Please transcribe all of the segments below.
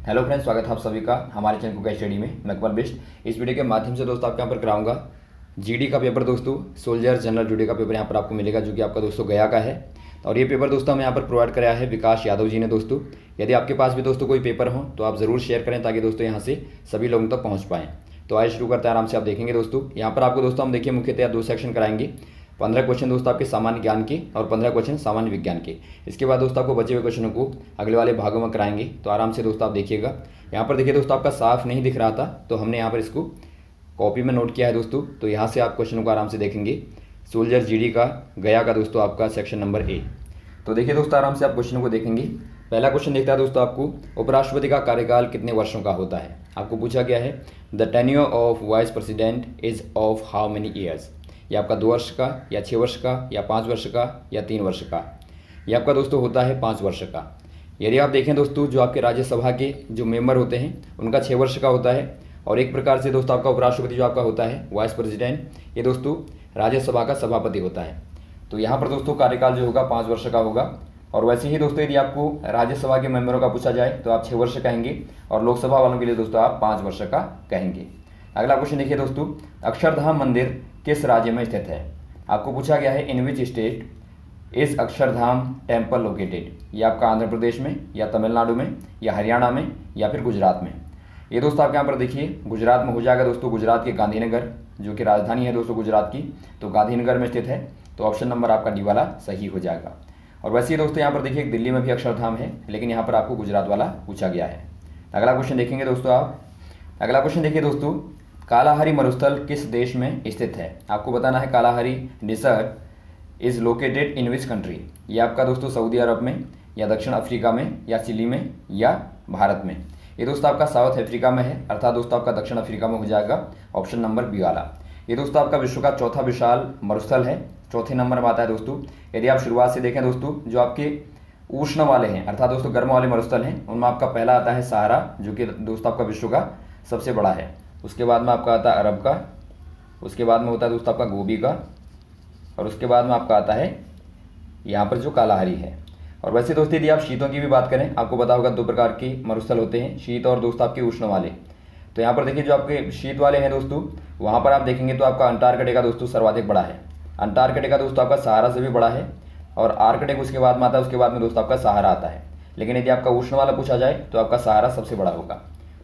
Hello friends, स्वागत है आप सभी का हमारे चैनल कुका स्टडी में। मैं अकबर बिष्ट इस वीडियो के माध्यम से दोस्तों आपके यहाँ पर कराऊंगा जीडी का पेपर। दोस्तों सोल्जर जनरल ड्यूटी का पेपर यहाँ पर आपको मिलेगा, जो कि आपका दोस्तों गया का है। और ये पेपर दोस्तों हमें यहाँ पर प्रोवाइड कराया है विकास यादव जी ने। दोस्तों यदि आपके पास भी दोस्तों कोई पेपर हो तो आप ज़रूर शेयर करें, ताकि दोस्तों यहाँ से सभी लोगों तक पहुँच पाएँ। तो आइए शुरू करते हैं, आराम से आप देखेंगे। दोस्तों यहाँ पर आपको दोस्तों हम देखिए मुख्यतः 2 सेक्शन कराएंगे। 15 क्वेश्चन दोस्तों आपके सामान्य ज्ञान के और 15 क्वेश्चन सामान्य विज्ञान के। इसके बाद दोस्तों आपको बचे हुए क्वेश्चनों को अगले वाले भागों में कराएंगे। तो आराम से दोस्तों आप देखिएगा। यहाँ पर देखिए दोस्तों आपका साफ नहीं दिख रहा था, तो हमने यहाँ पर इसको कॉपी में नोट किया है दोस्तों। तो यहाँ से आप क्वेश्चनों को आराम से देखेंगे। सोल्जर जीडी का गया का दोस्तों आपका सेक्शन नंबर ए। तो देखिए दोस्तों आराम से आप क्वेश्चनों को देखेंगे। पहला क्वेश्चन देखता है दोस्तों आपको, उपराष्ट्रपति का कार्यकाल कितने वर्षों का होता है। आपको पूछा गया है the tenure of vice president is of how many years. ये आपका 2 वर्ष का या 6 वर्ष का या 5 वर्ष का या 3 वर्ष का। ये आपका दोस्तों होता है 5 वर्ष का। यदि आप देखें दोस्तों, जो आपके राज्यसभा के जो मेंबर होते हैं उनका 6 वर्ष का होता है। और एक प्रकार से दोस्तों आपका उपराष्ट्रपति जो आपका होता है वाइस प्रेसिडेंट, ये दोस्तों राज्यसभा का सभापति होता है। तो यहाँ पर दोस्तों कार्यकाल जो होगा 5 वर्ष का होगा। और वैसे ही दोस्तों यदि आपको राज्यसभा के मेंबरों का पूछा जाए तो आप 6 वर्ष कहेंगे, और लोकसभा वालों के लिए दोस्तों आप 5 वर्ष का कहेंगे। अगला क्वेश्चन देखिए दोस्तों, अक्षरधाम मंदिर किस राज्य में स्थित है। आपको पूछा गया है in which state is Akshardham temple located. ये आपका आंध्र प्रदेश में या तमिलनाडु में या हरियाणा में या फिर गुजरात में। ये दोस्तों आप यहाँ पर देखिए गुजरात में हो जाएगा दोस्तों। गुजरात के गांधीनगर जो कि राजधानी है दोस्तों गुजरात की, तो गांधीनगर में स्थित है। तो ऑप्शन नंबर आपका डी वाला सही हो जाएगा। और वैसे ही दोस्तों यहाँ पर देखिए दिल्ली में भी अक्षरधाम है, लेकिन यहाँ पर आपको गुजरात वाला पूछा गया है। अगला क्वेश्चन देखेंगे दोस्तों आप। अगला क्वेश्चन देखिए दोस्तों, कालाहारी मरुस्थल किस देश में स्थित है। आपको बताना है Kalahari dessert is located in which country. ये आपका दोस्तों सऊदी अरब में या दक्षिण अफ्रीका में या चिली में या भारत में। ये दोस्तों आपका साउथ अफ्रीका में है, अर्थात दोस्तों आपका दक्षिण अफ्रीका में हो जाएगा ऑप्शन नंबर बी वाला। ये दोस्तों आपका विश्व का चौथा विशाल मरुस्थल है, चौथे नंबर में आता है दोस्तों। यदि आप शुरुआत से देखें दोस्तों, जो आपके उष्ण वाले हैं अर्थात दोस्तों गर्म वाले मरुस्थल हैं, उनमें आपका पहला आता है सहारा, जो कि दोस्तों आपका विश्व का सबसे बड़ा है। उसके बाद में आपका आता है अरब का, उसके बाद में होता है दोस्तों आपका गोबी का, और उसके बाद में आपका आता है यहाँ पर जो कालाहारी है। और वैसे दोस्तों यदि आप शीतों की भी बात करें, आपको पता होगा 2 प्रकार के मरुस्थल होते हैं, शीत और दोस्तों आपके उष्ण वाले। तो यहाँ पर देखिए जो आपके शीत वाले हैं दोस्तों, वहाँ पर आप देखेंगे तो आपका अंटार्कटिका दोस्तों सर्वाधिक बड़ा है। अंटार्कटिका दोस्तों आपका सहारा से भी बड़ा है, और आर्कटिक उसके बाद में आता है, उसके बाद में दोस्तों आपका सहारा आता है। लेकिन यदि आपका उष्ण वाला पूछा जाए तो आपका सहारा सबसे बड़ा होगा।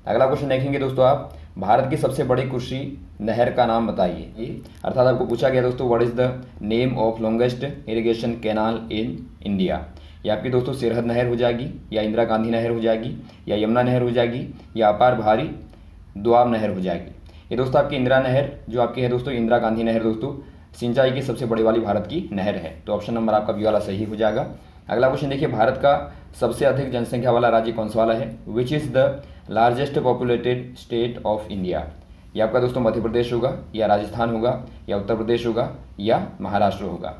अगला क्वेश्चन देखेंगे दोस्तों आप, भारत की सबसे बड़ी कृषि नहर का नाम बताइए। अर्थात आपको पूछा गया दोस्तों what is the name of longest irrigation canal in India. ये आपकी दोस्तों सिरहद नहर हो जाएगी, या इंदिरा गांधी नहर हो जाएगी, या यमुना नहर हो जाएगी, या अपार भारी दोआब नहर हो जाएगी। ये दोस्तों आपकी इंदिरा नहर जो आपकी है दोस्तों, इंदिरा गांधी नहर दोस्तों सिंचाई की सबसे बड़ी वाली भारत की नहर है। तो ऑप्शन नंबर आपका बी वाला सही हो जाएगा। अगला क्वेश्चन देखिए, भारत का सबसे अधिक जनसंख्या वाला राज्य कौन सा वाला है। Which is the largest populated state of India. ये आपका दोस्तों मध्य प्रदेश होगा, या राजस्थान होगा, या उत्तर प्रदेश होगा, या महाराष्ट्र होगा।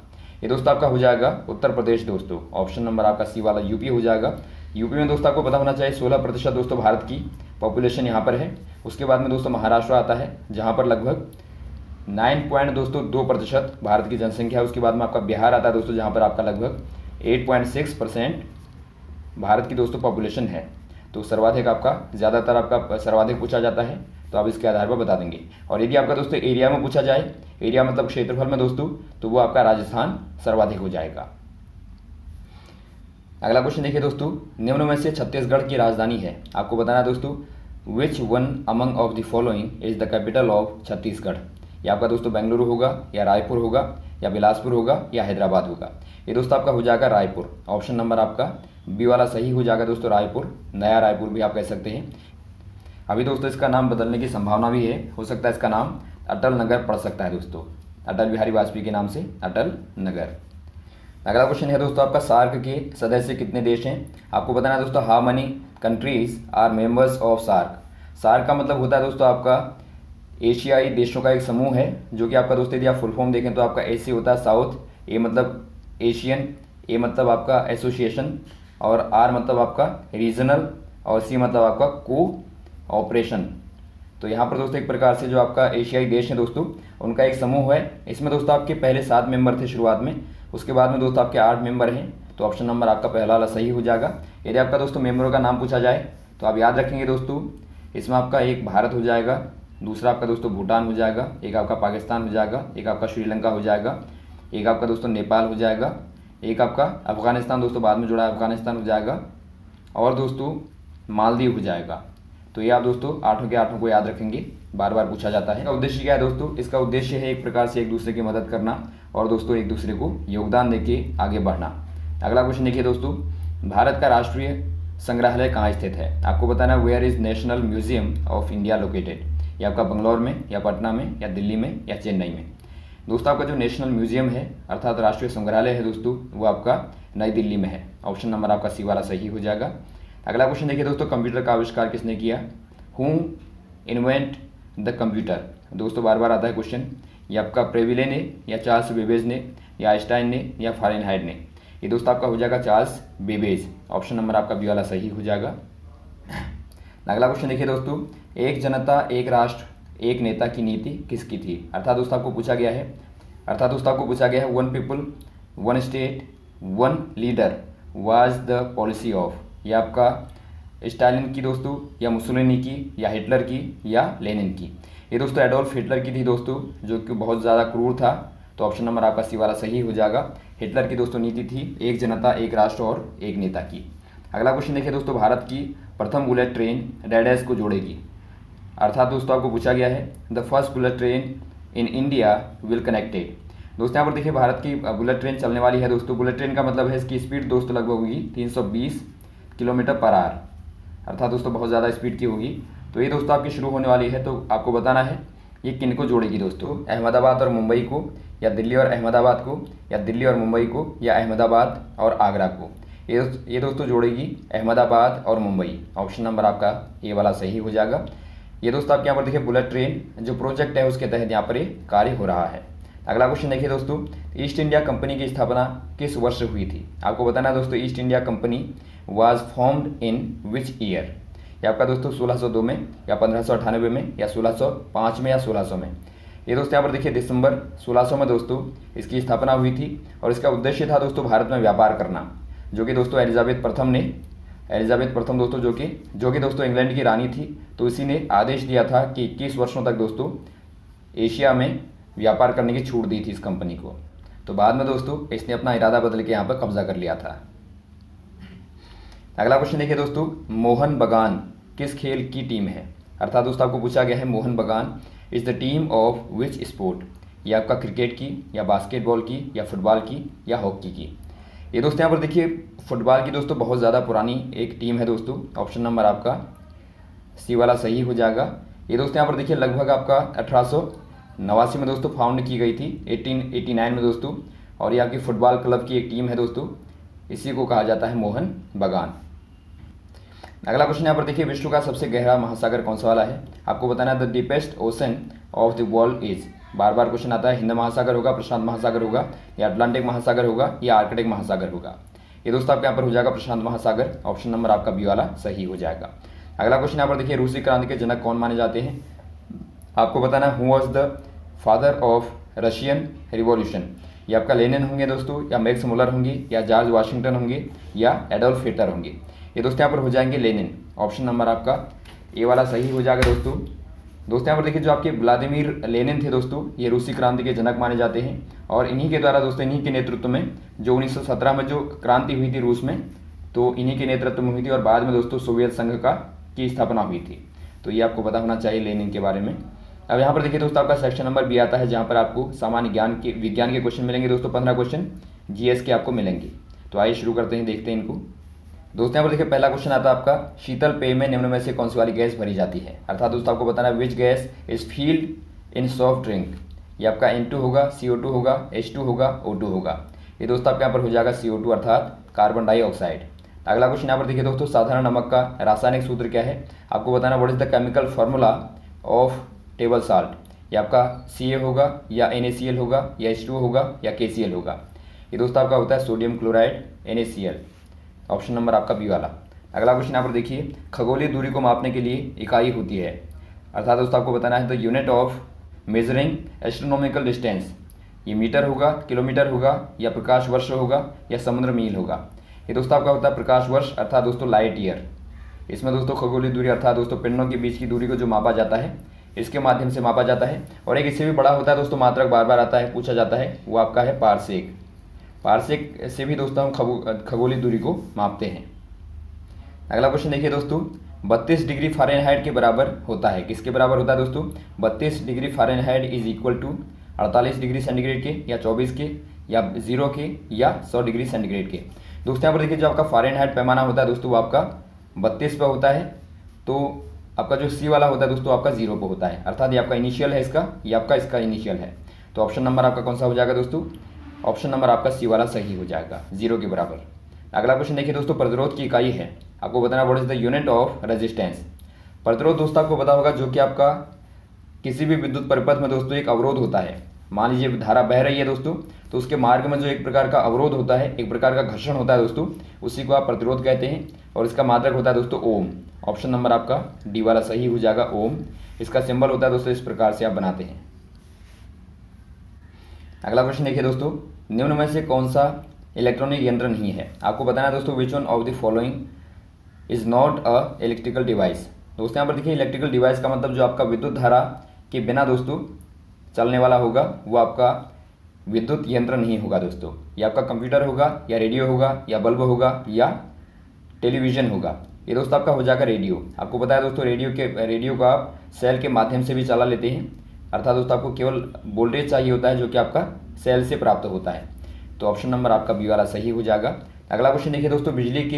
ये दोस्तों आपका हो जाएगा उत्तर प्रदेश दोस्तों। ऑप्शन नंबर आपका सी वाला यूपी हो जाएगा। यूपी में दोस्तों आपको पता होना चाहिए 16% दोस्तों भारत की पॉपुलेशन यहाँ पर है। उसके बाद में दोस्तों महाराष्ट्र आता है, जहाँ पर लगभग 9.2% भारत की जनसंख्या है। उसके बाद में आपका बिहार आता है दोस्तों, जहाँ पर आपका लगभग 8.6% भारत की दोस्तों पॉपुलेशन है। तो सर्वाधिक आपका ज़्यादातर आपका सर्वाधिक पूछा जाता है, तो आप इसके आधार पर बता देंगे। और यदि आपका दोस्तों एरिया में पूछा जाए, एरिया मतलब क्षेत्रफल में दोस्तों, तो वो आपका राजस्थान सर्वाधिक हो जाएगा। अगला क्वेश्चन देखिए दोस्तों, निम्न में से छत्तीसगढ़ की राजधानी है। आपको बताना है दोस्तों which one among of the following is the capital of Chhattisgarh. ये आपका दोस्तों बेंगलुरु होगा, या रायपुर होगा, या बिलासपुर होगा, या हैदराबाद होगा। ये दोस्तों आपका हो जाएगा रायपुर। ऑप्शन नंबर आपका बी वाला सही हो जाएगा दोस्तों, रायपुर, नया रायपुर भी आप कह सकते हैं। अभी दोस्तों इसका नाम बदलने की संभावना भी है, हो सकता है इसका नाम अटल नगर पड़ सकता है दोस्तों, अटल बिहारी वाजपेयी के नाम से अटल नगर। अगला क्वेश्चन है दोस्तों आपका, सार्क के सदस्य कितने देश हैं। आपको बताना है दोस्तों how many countries are members of SAARC. SAARC का मतलब होता है दोस्तों आपका एशियाई देशों का एक समूह है, जो कि आपका दोस्तों यदि आप फुल फॉर्म देखें तो आपका एसी होता है साउथ, ए मतलब एशियन, ए मतलब आपका एसोसिएशन, और आर मतलब आपका रीजनल, और सी मतलब आपका को ऑपरेशन। तो यहाँ पर दोस्तों एक प्रकार से जो आपका एशियाई देश है दोस्तों, उनका एक समूह है। इसमें दोस्तों आपके पहले 7 मेंबर थे शुरुआत में, उसके बाद में दोस्तों आपके 8 मेंबर हैं। तो ऑप्शन नंबर आपका पहला वाला सही हो जाएगा। यदि आपका दोस्तों मेंबरों का नाम पूछा जाए तो आप याद रखेंगे दोस्तों, इसमें आपका एक भारत हो जाएगा, दूसरा आपका दोस्तों भूटान हो जाएगा, एक आपका पाकिस्तान हो जाएगा, एक आपका श्रीलंका हो जाएगा, एक आपका दोस्तों नेपाल हो जाएगा, एक आपका अफगानिस्तान दोस्तों बाद में जुड़ा है, अफगानिस्तान हो जाएगा, और दोस्तों मालदीव हो जाएगा। तो ये आप दोस्तों आठों के आठों को याद रखेंगे, बार बार पूछा जाता है। इसका उद्देश्य क्या है दोस्तों? इसका उद्देश्य है एक प्रकार से एक दूसरे की मदद करना और दोस्तों एक दूसरे को योगदान देके आगे बढ़ना। अगला क्वेश्चन देखिए दोस्तों, भारत का राष्ट्रीय संग्रहालय कहाँ स्थित है? आपको बताना है where is national museum of India located. ये आपका बंगलौर में या पटना में या दिल्ली में या चेन्नई में। दोस्तों आपका जो नेशनल म्यूजियम है अर्थात राष्ट्रीय संग्रहालय है दोस्तों, वो आपका नई दिल्ली में है। ऑप्शन नंबर आपका सी वाला सही हो जाएगा। अगला क्वेश्चन देखिए दोस्तों, कंप्यूटर का आविष्कार किसने किया? Who invent the computer. दोस्तों बार बार आता है क्वेश्चन, ये आपका प्रेविले ने या चार्ल्स बेबेज ने या आइंस्टाइन ने या फारेनहाइट ने। ये दोस्तों आपका हो जाएगा चार्ल्स बेबेज। ऑप्शन नंबर आपका बी वाला सही हो जाएगा। अगला क्वेश्चन देखिए दोस्तों, एक जनता एक राष्ट्र एक नेता की नीति किसकी थी? अर्थात दोस्तों आपको पूछा गया है one people one state one leader was the policy of. ये आपका स्टालिन की दोस्तों या मुसोलिनी की या हिटलर की या लेनिन की। ये दोस्तों एडोल्फ हिटलर की थी दोस्तों, जो कि बहुत ज़्यादा क्रूर था। तो ऑप्शन नंबर आपका सी वाला सही हो जाएगा। हिटलर की दोस्तों नीति थी एक जनता एक राष्ट्र और एक नेता की। अगला क्वेश्चन देखिए दोस्तों, भारत की प्रथम बुलेट ट्रेन रेड को जोड़ेगी। अर्थात दोस्तों आपको पूछा गया है the first bullet train in India will connected. दोस्तों यहाँ पर देखिए भारत की बुलेट ट्रेन चलने वाली है दोस्तों। बुलेट ट्रेन का मतलब है इसकी स्पीड दोस्तों लगभग होगी 320 किलोमीटर पर आवर, अर्थात दोस्तों बहुत ज़्यादा स्पीड की होगी। तो ये दोस्तों आपकी शुरू होने वाली है। तो आपको बताना है ये किन को जोड़ेगी दोस्तों, अहमदाबाद और मुंबई को, या दिल्ली और अहमदाबाद को, या दिल्ली और मुंबई को, या अहमदाबाद और आगरा को। ये दोस्तों जोड़ेगी अहमदाबाद और मुंबई। ऑप्शन नंबर आपका ये वाला सही हो जाएगा। ये दोस्तों आपके यहाँ पर देखिए बुलेट ट्रेन जो प्रोजेक्ट है उसके तहत यहाँ पर ये कार्य हो रहा है। अगला क्वेश्चन देखिए दोस्तों, ईस्ट इंडिया कंपनी की स्थापना किस वर्ष हुई थी? आपको बताना है दोस्तों east India company was formed in which year. ये आपका दोस्तों 1602 में या 1598 में या 1605 में या 1600 में। ये दोस्तों यहाँ पर देखिए दिसंबर 1600 में दोस्तों इसकी स्थापना हुई थी और इसका उद्देश्य था दोस्तों भारत में व्यापार करना, जो कि दोस्तों एलिजाबेथ प्रथम दोस्तों जो कि दोस्तों इंग्लैंड की रानी थी। तो इसी ने आदेश दिया था कि 21 वर्षों तक दोस्तों एशिया में व्यापार करने की छूट दी थी इस कंपनी को। तो बाद में दोस्तों इसने अपना इरादा बदल के यहाँ पर कब्जा कर लिया था। अगला क्वेश्चन देखिए दोस्तों, मोहन बगान किस खेल की टीम है? अर्थात दोस्तों आपको पूछा गया है मोहन बगान is the team of which sport. ये आपका क्रिकेट की या बास्केटबॉल की या फुटबॉल की या हॉकी की। ये दोस्तों यहाँ पर देखिए फुटबॉल की दोस्तों बहुत ज़्यादा पुरानी एक टीम है दोस्तों। ऑप्शन नंबर आपका सी वाला सही हो जाएगा। ये दोस्तों यहाँ पर देखिए लगभग आपका 1889 में दोस्तों फाउंड की गई थी 1889 में दोस्तों, और ये आपकी फुटबॉल क्लब की एक टीम है दोस्तों, इसी को कहा जाता है मोहन बगान। अगला क्वेश्चन यहाँ पर देखिए विश्व का सबसे गहरा महासागर कौन सा वाला है? आपको बताना है the deepest ocean of the world is. Bar bar question आता है हिंद महासागर होगा, प्रशांत महासागर होगा, या अटलांटिक महासागर होगा, या आर्कटिक महासागर होगा। ये दोस्तों आपके यहाँ पर हो जाएगा प्रशांत महासागर। ऑप्शन नंबर आपका बी वाला सही हो जाएगा। अगला क्वेश्चन यहाँ पर देखिए रूसी क्रांति के जनक कौन माने जाते हैं? आपको बताना है who was the father of Russian revolution. ये आपका लेनिन होंगे दोस्तों, या मैक्स मुलर होंगे, या जॉर्ज वाशिंगटन होंगे, या एडोल्फ हिटलर होंगे। ये दोस्तों यहाँ पर हो जाएंगे लेनिन। ऑप्शन नंबर आपका ए वाला सही हो जाएगा दोस्तों। यहाँ पर देखिए जो आपके व्लादिमीर लेनिन थे दोस्तों, ये रूसी क्रांति के जनक माने जाते हैं, और इन्हीं के द्वारा दोस्तों इन्हीं के नेतृत्व में जो 1917 में जो क्रांति हुई थी रूस में, तो इन्हीं के नेतृत्व में हुई थी, और बाद में दोस्तों सोवियत संघ की स्थापना हुई थी। तो ये आपको पता होना चाहिए लेनिन के बारे में। अब यहाँ पर देखिए दोस्तों आपका सेक्शन नंबर बी आता है, जहाँ पर आपको सामान्य विज्ञान के क्वेश्चन मिलेंगे दोस्तों। 15 क्वेश्चन जीएस के आपको मिलेंगे। तो आइए शुरू करते हैं, देखते हैं इनको। दोस्तों यहाँ पर देखिए पहला क्वेश्चन आता है आपका शीतल पेय में निम्न में से कौन सी वाली गैस भरी जाती है? अर्थात दोस्तों आपको बताना है which gas is field in soft drink. ये आपका N2 होगा, CO2 होगा, H2 होगा, O2 होगा। ये दोस्तों आपके यहाँ पर हो जाएगा CO2 अर्थात कार्बन डाइऑक्साइड। अगला क्वेश्चन यहाँ पर देखिए दोस्तों साधारण नमक का रासायनिक सूत्र क्या है? आपको बताना what is the chemical formula of table salt. ये आपका Ca होगा, या NaCl होगा, या H2O होगा, या KCl होगा। ये दोस्तों आपका होता है sodium chloride NaCl। Option number आपका बी वाला। अगला क्वेश्चन यहाँ पर देखिए खगोलीय दूरी को मापने के लिए इकाई होती है। अर्थात दोस्तों आपको बताना है the unit of measuring astronomical distance. ये मीटर होगा, किलोमीटर होगा, या प्रकाश वर्ष होगा, या समुद्र मील होगा। ये दोस्तों आपका होता है प्रकाश वर्ष अर्थात दोस्तों लाइट ईयर। इसमें दोस्तों खगोलीय दूरी अर्थात दोस्तों पिंडों के बीच की दूरी को जो मापा जाता है इसके माध्यम से मापा जाता है। और एक इससे भी बड़ा होता है दोस्तों, मात्रक बार बार आता है, पूछा जाता है, वो आपका है पारसेक। पारसेक से भी दोस्तों हम खगोलीय दूरी को मापते हैं। अगला क्वेश्चन देखिए दोस्तों, 32 डिग्री फ़ारेनहाइट के बराबर होता है, किसके बराबर होता है दोस्तों? 32 degree Fahrenheit is equal to 48 degree centigrade के, या 24 के, या 0 के, या 100 डिग्री सेंटीग्रेड के। दोस्तों यहाँ पर देखिए जो आपका फ़ारेनहाइट पैमाना होता है दोस्तों वो आपका 32 पे होता है, तो आपका जो सी वाला होता है दोस्तों आपका 0 पे होता है, अर्थात ये आपका इनिशियल है इसका, ये आपका इसका इनिशियल है। तो ऑप्शन नंबर आपका कौन सा हो जाएगा दोस्तों? ऑप्शन नंबर आपका सी वाला सही हो जाएगा, 0 के बराबर। अगला क्वेश्चन देखिए दोस्तों, प्रतिरोध की इकाई है, आपको बताना what is the unit of resistance. प्रतिरोध दोस्तों आपको पता होगा जो कि आपका किसी भी विद्युत परिपथ में दोस्तों एक अवरोध होता है। मान लीजिए धारा बह रही है दोस्तों, तो उसके मार्ग में जो एक प्रकार का अवरोध होता है, एक प्रकार का घर्षण होता है दोस्तों, उसी को आप प्रतिरोध कहते हैं, और इसका मात्रक होता है दोस्तों ओम। ऑप्शन नंबर आपका डी वाला सही हो जाएगा, ओम। इसका सिंबल होता है दोस्तों, इस प्रकार से आप बनाते हैं। अगला क्वेश्चन देखिए दोस्तों, निम्न में से कौन सा इलेक्ट्रॉनिक यंत्र नहीं है? आपको बताना है दोस्तों which one of the following is not a electrical device. दोस्तों यहाँ पर देखिए इलेक्ट्रिकल डिवाइस का मतलब जो आपका विद्युत धारा के बिना दोस्तों चलने वाला होगा वो आपका विद्युत यंत्र नहीं होगा दोस्तों। ये आपका कंप्यूटर होगा, या रेडियो होगा, या बल्ब होगा, या टेलीविज़न होगा। ये दोस्तों आपका हो जाएगा रेडियो। आपको पता है दोस्तों रेडियो को आप सेल के माध्यम से भी चला लेते हैं, अर्थात दोस्तों आपको केवल वोल्टेज चाहिए होता है जो कि आपका सेल से प्राप्त होता है। तो ऑप्शन नंबर आपका बी वाला सही हो जाएगा। अगला क्वेश्चन देखिए दोस्तों, बिजली के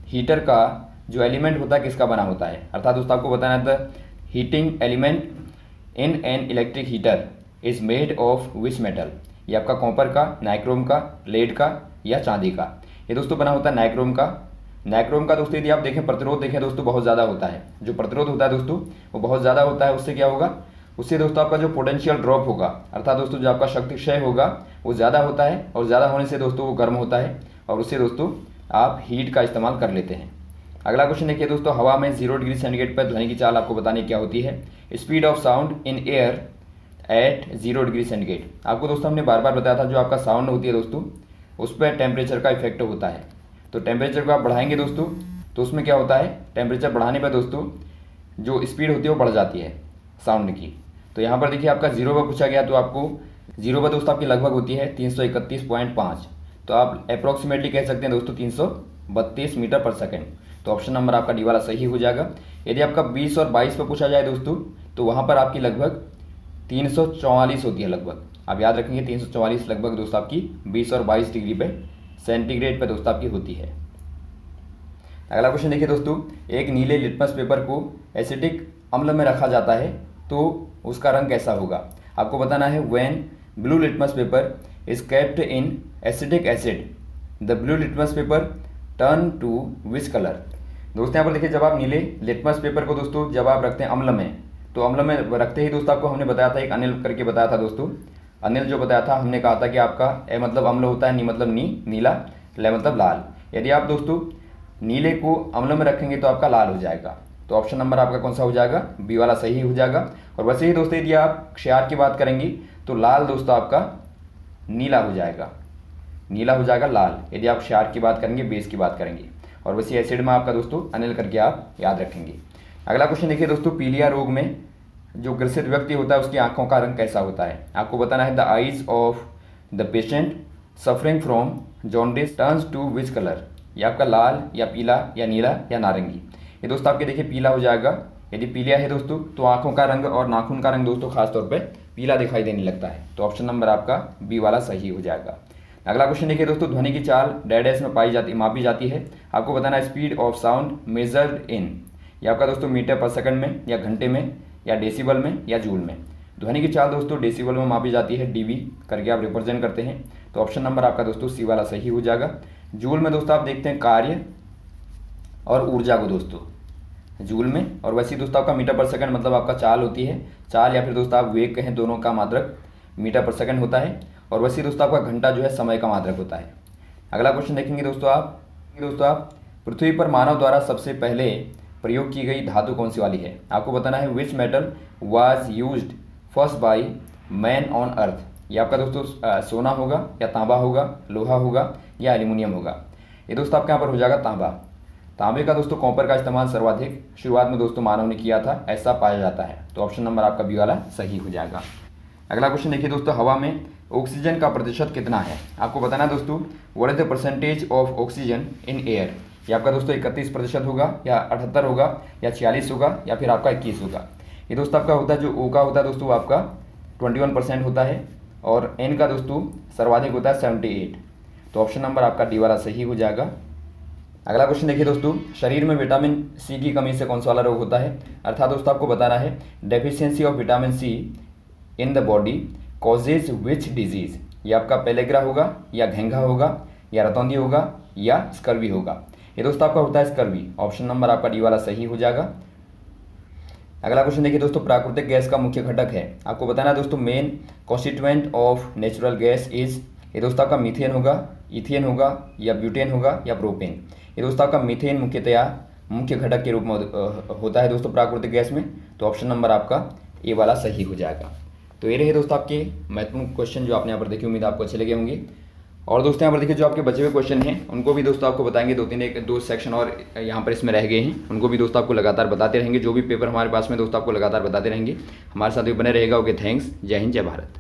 हीटर का जो एलिमेंट होता है किसका बना होता है? अर्थात दोस्तों आपको बताना था heating element in an electric heater is made of which metal. ये आपका कॉपर का, नाइक्रोम का, लेड का, या चांदी का। ये दोस्तों बना होता है नाइक्रोम का। नाइक्रोम का दोस्तों यदि आप देखें प्रतिरोध देखें दोस्तों बहुत ज़्यादा होता है, जो प्रतिरोध होता है दोस्तों वो बहुत ज़्यादा होता है। उससे क्या होगा? उससे दोस्तों आपका जो पोटेंशियल ड्रॉप होगा, अर्थात दोस्तों जो आपका शक्ति क्षय होगा वो ज़्यादा होता है, और ज़्यादा होने से दोस्तों वो गर्म होता है, और उससे दोस्तों आप हीट का इस्तेमाल कर लेते हैं। अगला क्वेश्चन देखिए दोस्तों, हवा में 0 डिग्री सेंटीग्रेड पर ध्वनि की चाल आपको बताने क्या होती है? Speed of sound in air at 0 degree centigrade. आपको दोस्तों हमने बार बार बताया था जो आपका साउंड होती है दोस्तों उस पर टेम्परेचर का इफेक्ट होता है। तो टेम्परेचर को आप बढ़ाएंगे दोस्तों तो उसमें क्या होता है, टेम्परेचर बढ़ाने पर दोस्तों जो स्पीड होती है वो बढ़ जाती है साउंड की। तो यहाँ पर देखिए आपका 0 पर पूछा गया, तो आपको 0 पर दोस्तों आपकी लगभग होती है 331.5, तो आप अप्रॉक्सीमेटली कह सकते हैं दोस्तों 332 मीटर पर सेकेंड। तो ऑप्शन नंबर आपका डी वाला सही हो जाएगा। यदि आपका 20 और 22 पर पूछा जाए दोस्तों तो वहाँ पर आपकी लगभग 344 होती है लगभग। आप याद रखेंगे 344 लगभग दोस्तों आपकी 20 और 22 डिग्री पे सेंटीग्रेड पे दोस्तों आपकी होती है। अगला क्वेश्चन देखिए दोस्तों, एक नीले लिटमस पेपर को एसिटिक अम्ल में रखा जाता है तो उसका रंग कैसा होगा? आपको बताना है when blue litmus paper is kept in acetic acid the blue litmus paper turn to which colour. दोस्तों यहाँ पर देखिए जब आप नीले लिटमस पेपर को दोस्तों जब आप रखते हैं अम्ल में, तो अम्ल में रखते ही दोस्तों आपको हमने बताया था एक अनिल करके बताया था दोस्तों। अनिल जो बताया था हमने कहा था कि आपका ए मतलब अम्ल होता है, नी मतलब नीला, ल मतलब लाल। यदि आप दोस्तों नीले को अम्ल में रखेंगे तो आपका लाल हो जाएगा। तो ऑप्शन नंबर आपका कौन सा हो जाएगा? बी वाला सही हो जाएगा। और वैसे ही दोस्तों यदि आप क्षार की बात करेंगे तो लाल दोस्तों आपका नीला हो जाएगा, नीला हो जाएगा लाल, यदि आप क्षार की बात करेंगे, बेस की बात करेंगे। और वैसे एसिड में आपका दोस्तों अनिल करके आप याद रखेंगे। अगला क्वेश्चन देखिए दोस्तों, पीलिया रोग में जो ग्रसित व्यक्ति होता है उसकी आंखों का रंग कैसा होता है? आपको बताना है the eyes of the patient suffering from jaundice turns to which colour. ये आपका लाल, या पीला, या नीला, या नारंगी। ये दोस्तों आपके देखिए पीला हो जाएगा। यदि पीलिया है दोस्तों तो आंखों का रंग और नाखून का रंग दोस्तों खासतौर पर पीला दिखाई देने लगता है। तो ऑप्शन नंबर आपका बी वाला सही हो जाएगा। अगला क्वेश्चन देखिए दोस्तों, ध्वनि की चाल डैडेस में मापी जाती है। आपको बताना है speed of sound measured in. ये आपका दोस्तों मीटर पर सेकंड में, या घंटे में, या डेसिबल में, या जूल में। ध्वनि की चाल दोस्तों डेसिबल में मापी जाती है, डीबी करके आप रिप्रेजेंट करते हैं। तो ऑप्शन नंबर आपका दोस्तों सी वाला सही हो जाएगा। जूल में दोस्तों आप देखते हैं कार्य और ऊर्जा को दोस्तों जूल में, और वैसे दोस्तों आपका मीटर पर सेकंड मतलब आपका चाल होती है, चाल या फिर दोस्तों आप वेग कहें, दोनों का मात्रक मीटर पर सेकंड होता है। और वैसे दोस्तों आपका घंटा जो है समय का मात्रक होता है। अगला क्वेश्चन देखेंगे दोस्तों आप पृथ्वी पर मानव द्वारा सबसे पहले प्रयोग की गई धातु कौन सी वाली है? आपको बताना है which metal was used first by man on earth. ये आपका दोस्तों सोना होगा, या तांबा होगा, लोहा होगा, या एल्यूमिनियम होगा। ये दोस्तों आपके यहाँ पर हो जाएगा तांबा। तांबे का दोस्तों कॉपर का इस्तेमाल सर्वाधिक शुरुआत में दोस्तों मानव ने किया था, ऐसा पाया जाता है। तो ऑप्शन नंबर आपका बी वाला सही हो जाएगा। अगला क्वेश्चन देखिए दोस्तों, हवा में ऑक्सीजन का प्रतिशत कितना है? आपको बताना है दोस्तों, what is the percentage of oxygen in air. ये आपका दोस्तों 31% होगा, या 78 होगा, या 46 होगा, या फिर आपका 21 होगा। ये दोस्तों आपका होता है जो ओ का होता है दोस्तों, आपका 21% होता है, और एन का दोस्तों सर्वाधिक होता है 78। तो ऑप्शन नंबर आपका डी वाला सही हो जाएगा। अगला क्वेश्चन देखिए दोस्तों, शरीर में विटामिन सी की कमी से कौन सा वाला रोग होता है? अर्थात दोस्तों आपको बताना है, deficiency of vitamin C in the body causes which disease. ये आपका पेलेग्रा होगा, या घेंघा होगा, या रतौंधी होगा, या स्कर्वी होगा। ये दोस्तों आपका होता है स्कर्वी। ऑप्शन नंबर आपका डी वाला सही हो जाएगा। अगला क्वेश्चन देखिए दोस्तों, प्राकृतिक गैस का मुख्य घटक है। आपको बताना है दोस्तों, main constituent of natural gas is. ये दोस्तों आपका मीथेन होगा, इथेन होगा, या ब्यूटेन होगा, या प्रोपेन। ये दोस्तों आपका मीथेन मुख्यतया मुख्य घटक के रूप में होता है दोस्तों प्राकृतिक गैस में। तो ऑप्शन नंबर आपका ए वाला सही हो जाएगा। तो ये रहे दोस्तों आपके महत्वपूर्ण क्वेश्चन जो आपने यहाँ पर देखे, उम्मीद आपको अच्छे लगे होंगे। और दोस्तों यहाँ पर देखिए जो आपके बचे हुए क्वेश्चन हैं उनको भी दोस्तों आपको बताएंगे, दो सेक्शन और यहाँ पर इसमें रह गए हैं, उनको भी दोस्तों आपको लगातार बताते रहेंगे। जो भी पेपर हमारे पास में दोस्तों आपको लगातार बताते रहेंगे। हमारे साथ भी बने रहेगा। Okay, thanks. जय हिंद, जय भारत।